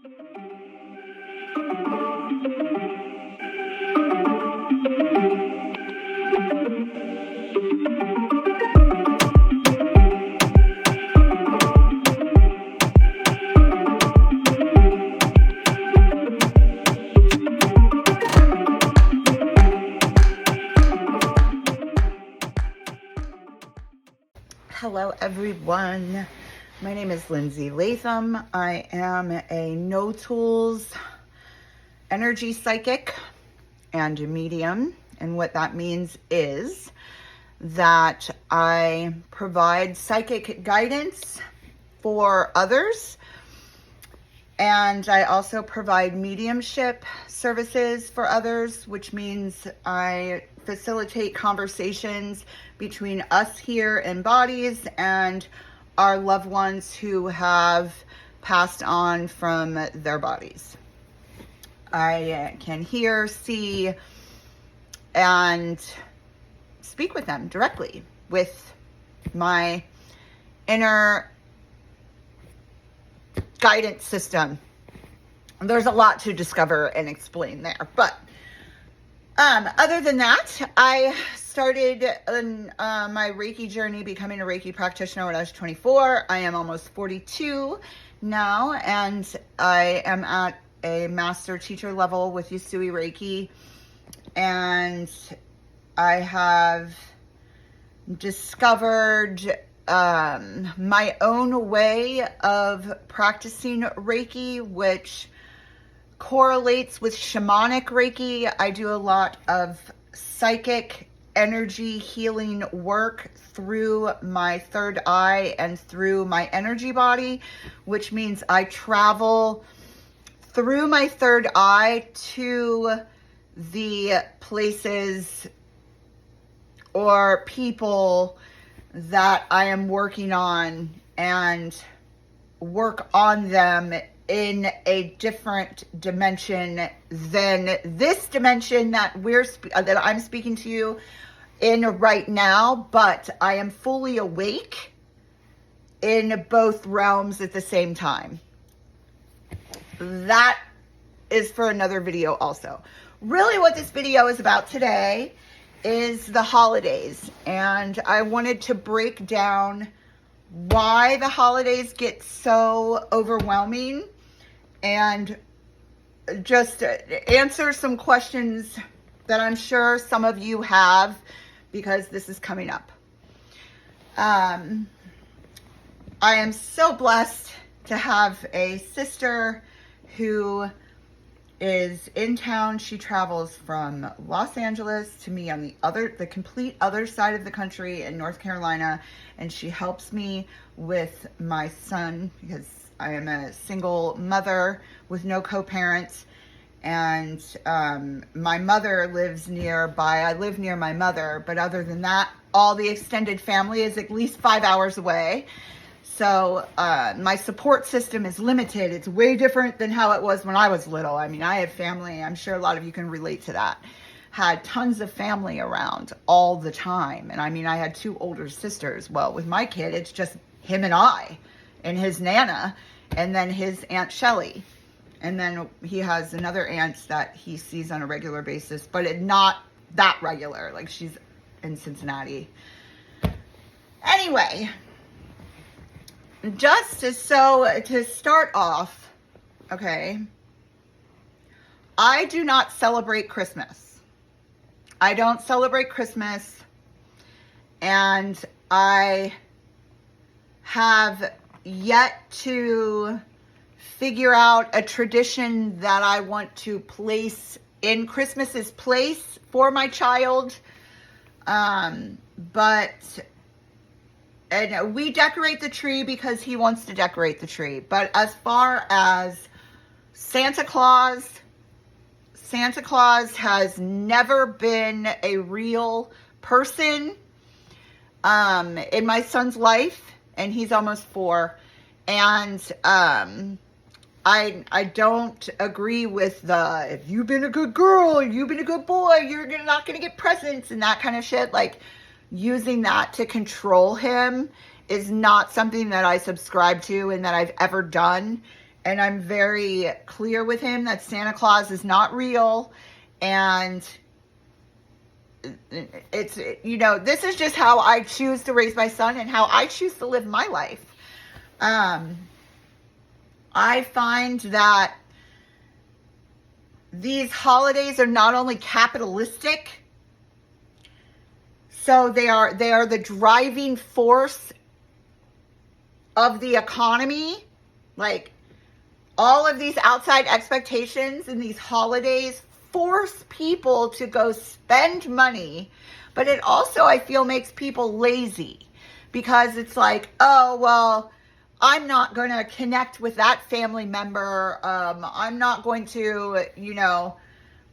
Hello everyone, my name is Lindsay Latham. I am a no tools energy psychic and a medium, and what that means is that I provide psychic guidance for others, and I also provide mediumship services for others, which means I facilitate conversations between us here in bodies and our loved ones who have passed on from their bodies. I can hear, see, and speak with them directly with my inner guidance system. There's a lot to discover and explain there, but other than that, I started my Reiki journey, becoming a Reiki practitioner when I was 24. I am almost 42 now, and I am at a master teacher level with Usui Reiki, and I have discovered my own way of practicing Reiki, which correlates with shamanic Reiki. I do a lot of psychic energy healing work through my third eye and through my energy body, which means I travel through my third eye to the places or people that I am working on and work on them in a different dimension than this dimension that I'm speaking to you in right now, but I am fully awake in both realms at the same time. That is for another video also. Really what this video is about today is the holidays, and I wanted to break down why the holidays get so overwhelming and just answer some questions that I'm sure some of you have, because this is coming up. I am so blessed to have a sister who is in town. She travels from Los Angeles to me on the complete other side of the country in North Carolina, and she helps me with my son because I am a single mother with no co-parents, and my mother lives nearby. I live near my mother, but other than that, all the extended family is at least 5 hours away. So my support system is limited. It's way different than how it was when I was little. I mean, I had family. I'm sure a lot of you can relate to that. Had tons of family around all the time. And I mean, I had two older sisters. Well, with my kid, it's just him and I and his Nana, and then his Aunt Shelley. And then he has another aunt that he sees on a regular basis, but it's not that regular. Like, she's in Cincinnati. Anyway, just to start off, okay, I do not celebrate Christmas. I don't celebrate Christmas, and I have yet to figure out a tradition that I want to place in Christmas's place for my child. But we decorate the tree because he wants to decorate the tree. But as far as Santa Claus has never been a real person in my son's life, and he's almost 4. And I don't agree with the, if you've been a good girl, you've been a good boy, you're not going to get presents and that kind of shit. Like, using that to control him is not something that I subscribe to and that I've ever done. And I'm very clear with him that Santa Claus is not real. And it's, you know, this is just how I choose to raise my son and how I choose to live my life. I find that these holidays are not only capitalistic, so they are the driving force of the economy. Like, all of these outside expectations and these holidays force people to go spend money, but it also, I feel, makes people lazy, because it's like, oh, well, I'm not going to connect with that family member. I'm not going to, you know,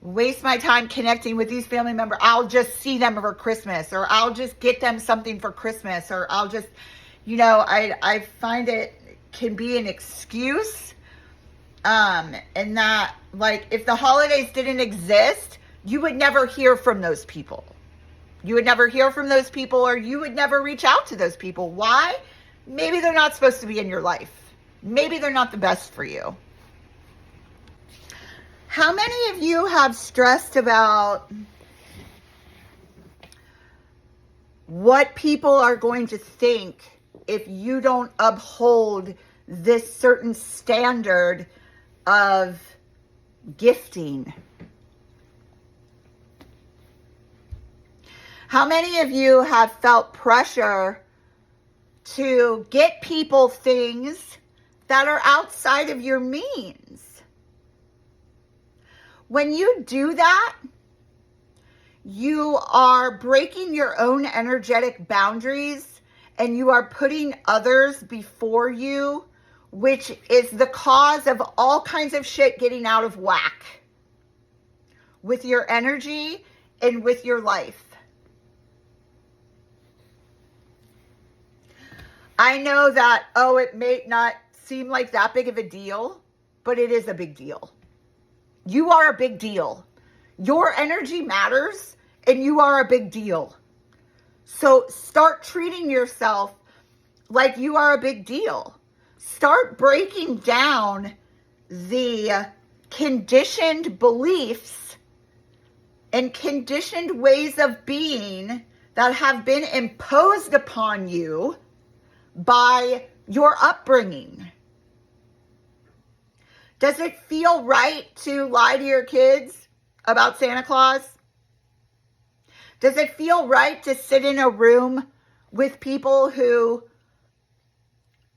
waste my time connecting with these family members. I'll just see them for Christmas, or I'll just get them something for Christmas, or I'll just, you know, I find it can be an excuse. And that, like, if the holidays didn't exist, you would never hear from those people. You would never hear from those people, or you would never reach out to those people. Why? Maybe they're not supposed to be in your life. Maybe they're not the best for you. How many of you have stressed about what people are going to think if you don't uphold this certain standard of gifting? How many of you have felt pressure to get people things that are outside of your means? When you do that, you are breaking your own energetic boundaries, and you are putting others before you, which is the cause of all kinds of shit getting out of whack with your energy and with your life. I know that, oh, it may not seem like that big of a deal, but it is a big deal. You are a big deal. Your energy matters, and you are a big deal. So start treating yourself like you are a big deal. Start breaking down the conditioned beliefs and conditioned ways of being that have been imposed upon you by your upbringing. Does it feel right to lie to your kids about Santa Claus? Does it feel right to sit in a room with people who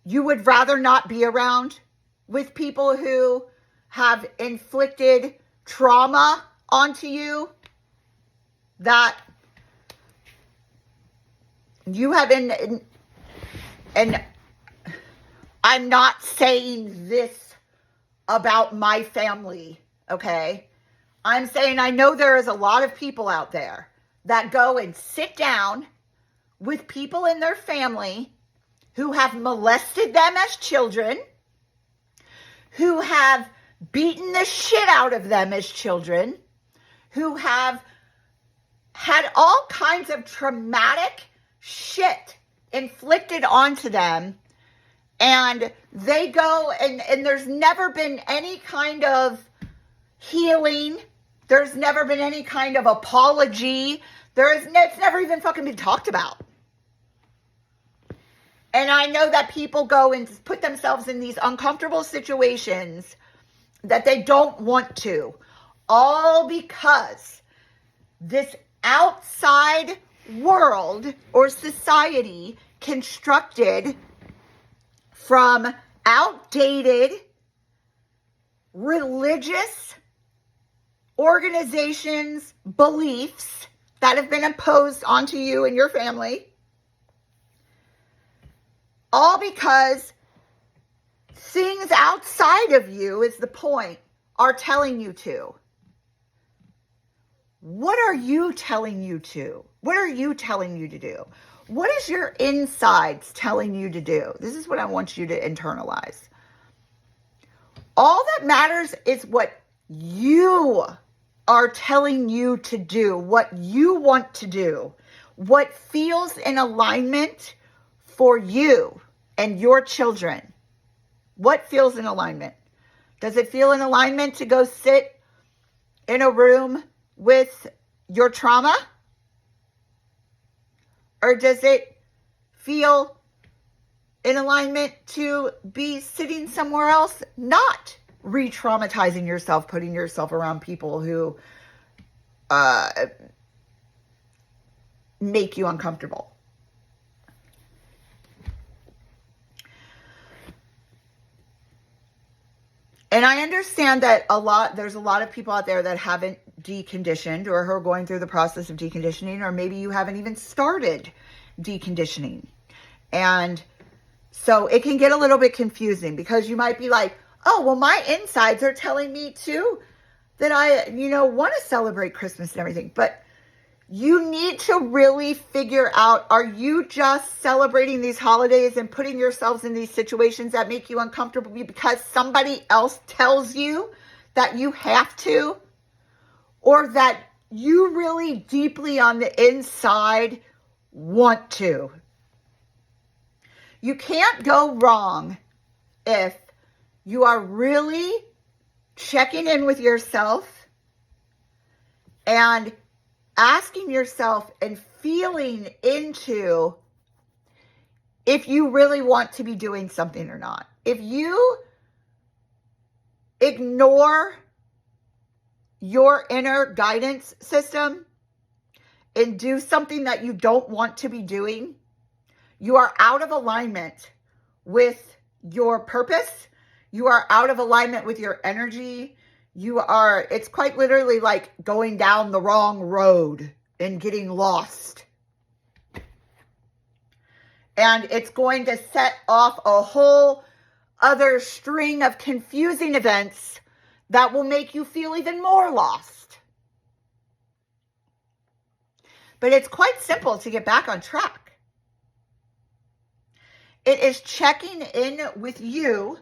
you would rather not be around? With people who have inflicted trauma onto you that you have been... And I'm not saying this about my family, okay? I'm saying I know there is a lot of people out there that go and sit down with people in their family who have molested them as children, who have beaten the shit out of them as children, who have had all kinds of traumatic shit inflicted onto them, and they go and there's never been any kind of healing. There's never been any kind of apology. It's never even fucking been talked about. And I know that people go and put themselves in these uncomfortable situations that they don't want to, all because this outside world or society constructed from outdated religious organizations' beliefs that have been imposed onto you and your family, all because things outside of you, is the point, are telling you to. What are you telling you to? What are you telling you to do? What is your insides telling you to do? This is what I want you to internalize. All that matters is what you are telling you to do, what you want to do, what feels in alignment for you and your children. What feels in alignment? Does it feel in alignment to go sit in a room with your trauma? Or does it feel in alignment to be sitting somewhere else, not re-traumatizing yourself, putting yourself around people who make you uncomfortable? And I understand that there's a lot of people out there that haven't deconditioned or who are going through the process of deconditioning, or maybe you haven't even started deconditioning. And so it can get a little bit confusing because you might be like, oh, well, my insides are telling me too that I, want to celebrate Christmas and everything. But you need to really figure out, are you just celebrating these holidays and putting yourselves in these situations that make you uncomfortable because somebody else tells you that you have to? Or that you really deeply on the inside want to? You can't go wrong if you are really checking in with yourself and asking yourself and feeling into if you really want to be doing something or not. If you ignore your inner guidance system and do something that you don't want to be doing, you are out of alignment with your purpose. You are out of alignment with your energy. It's quite literally like going down the wrong road and getting lost. And it's going to set off a whole other string of confusing events that will make you feel even more lost. But it's quite simple to get back on track. It is checking in with you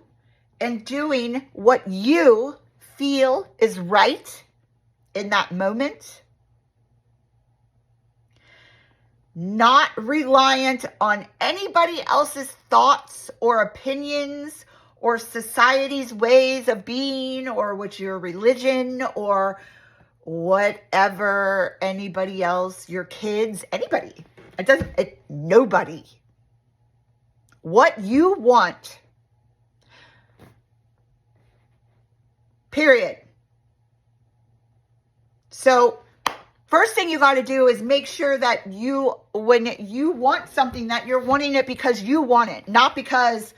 and doing what you feel is right in that moment. Not reliant on anybody else's thoughts or opinions or society's ways of being or what your religion or whatever anybody else, your kids, anybody. Nobody. What you want. Period. So first thing you got to do is make sure that when you want something, that you're wanting it because you want it, not because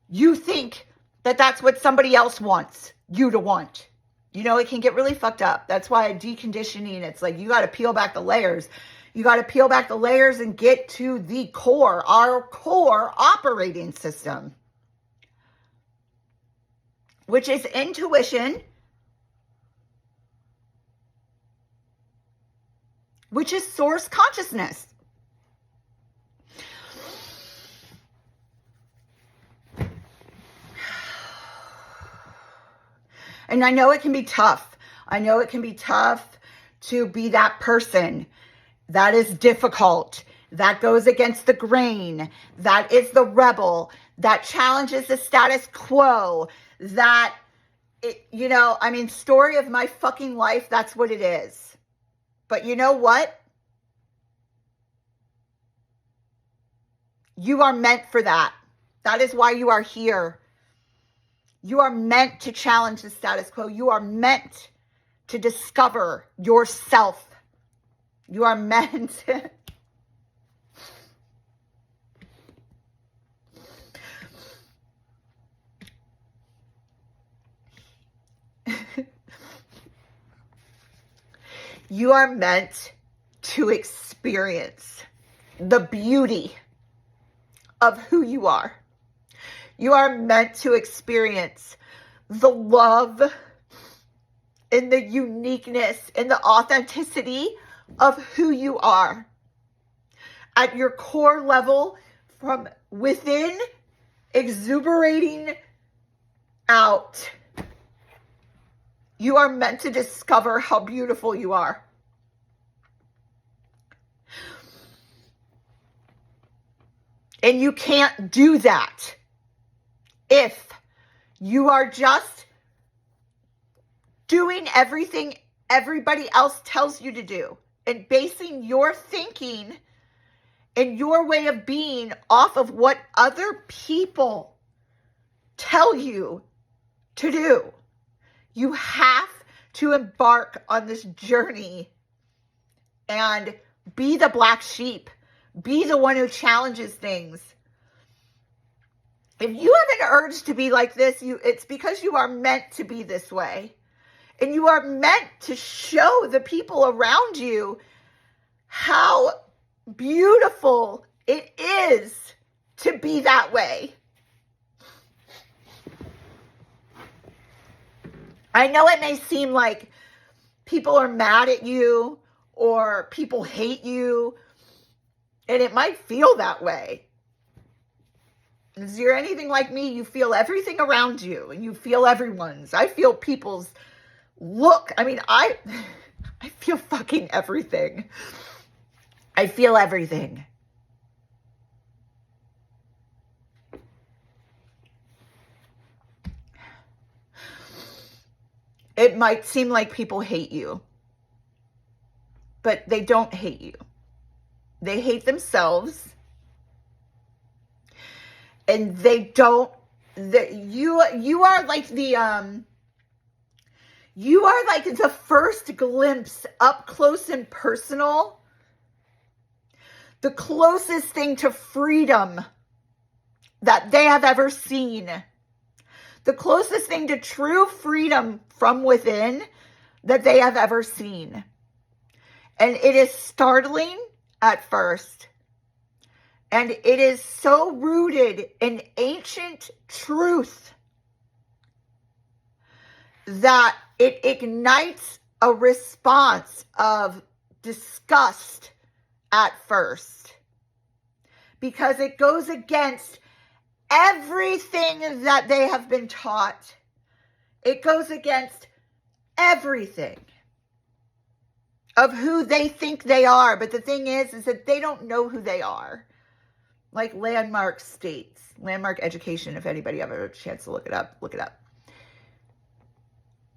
you think that that's what somebody else wants you to want. It can get really fucked up. That's why deconditioning, it's like you got to peel back the layers. You got to peel back the layers and get to the core, our core operating system, which is intuition, which is source consciousness. And I know it can be tough. I know it can be tough to be that person. That is difficult. That goes against the grain. That is the rebel. That challenges the status quo. Story of my fucking life, that's what it is. But you know what? You are meant for that. That is why you are here. You are meant to challenge the status quo. You are meant to discover yourself. You are meant to... You are meant to experience the beauty of who you are. You are meant to experience the love and the uniqueness and the authenticity of who you are. At your core level, from within, exuberating out. You are meant to discover how beautiful you are. And you can't do that if you are just doing everything everybody else tells you to do, and basing your thinking and your way of being off of what other people tell you to do. You have to embark on this journey and be the black sheep. Be the one who challenges things. If you have an urge to be like this, it's because you are meant to be this way. And you are meant to show the people around you how beautiful it is to be that way. I know it may seem like people are mad at you or people hate you, and it might feel that way. If you're anything like me, you feel everything around you, and you feel everyone's. I feel people's look. I mean, I feel fucking everything. I feel everything. It might seem like people hate you, but they don't hate you. They hate themselves. And they don't, you are like the first glimpse up close and personal, the closest thing to freedom that they have ever seen, the closest thing to true freedom from within that they have ever seen. And it is startling at first. And it is so rooted in ancient truth that it ignites a response of disgust at first, because it goes against everything that they have been taught. It goes against everything of who they think they are. But the thing is that they don't know who they are. Like Landmark states, Landmark Education, if anybody ever had a chance to look it up, look it up.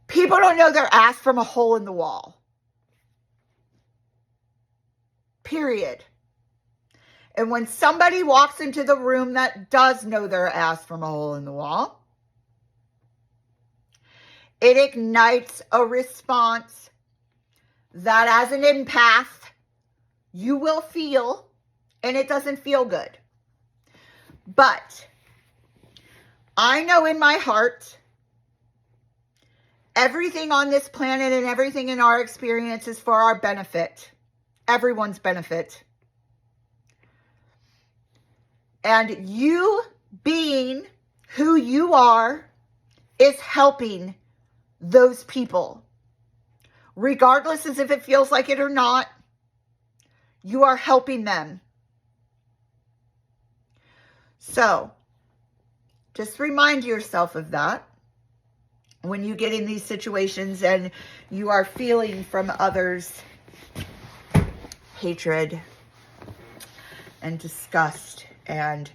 People don't know their ass from a hole in the wall. Period. And when somebody walks into the room that does know their ass from a hole in the wall, it ignites a response that as an empath, you will feel, and it doesn't feel good. But I know in my heart, everything on this planet and everything in our experience is for our benefit. Everyone's benefit. And you being who you are is helping those people. Regardless as if it feels like it or not, you are helping them. So, just remind yourself of that when you get in these situations and you are feeling from others hatred and disgust and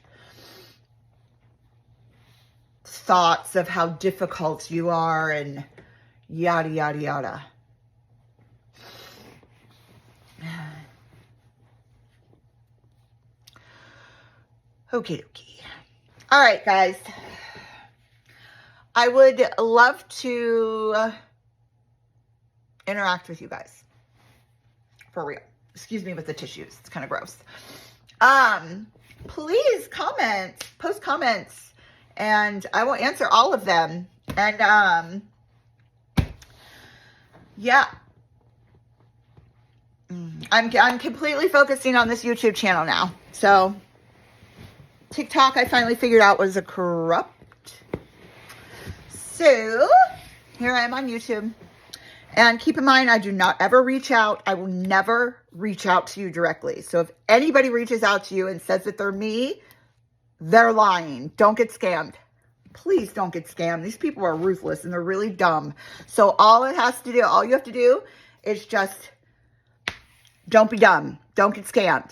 thoughts of how difficult you are and yada, yada, yada. Okie dokie. All right, guys. I would love to interact with you guys. For real. Excuse me with the tissues. It's kind of gross. Please comment. Post comments. And I will answer all of them. And, yeah. I'm completely focusing on this YouTube channel now. So, TikTok, I finally figured out was a corrupt. So, here I am on YouTube. And keep in mind, I do not ever reach out. I will never reach out to you directly. So, if anybody reaches out to you and says that they're me, they're lying. Don't get scammed. Please don't get scammed. These people are ruthless and they're really dumb. So, all you have to do is just don't be dumb. Don't get scammed.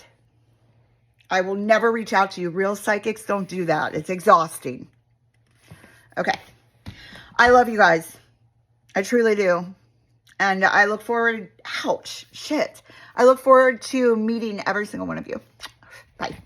I will never reach out to you. Real psychics don't do that. It's exhausting. Okay. I love you guys. I truly do. And I look forward, ouch, shit. I look forward to meeting every single one of you. Bye.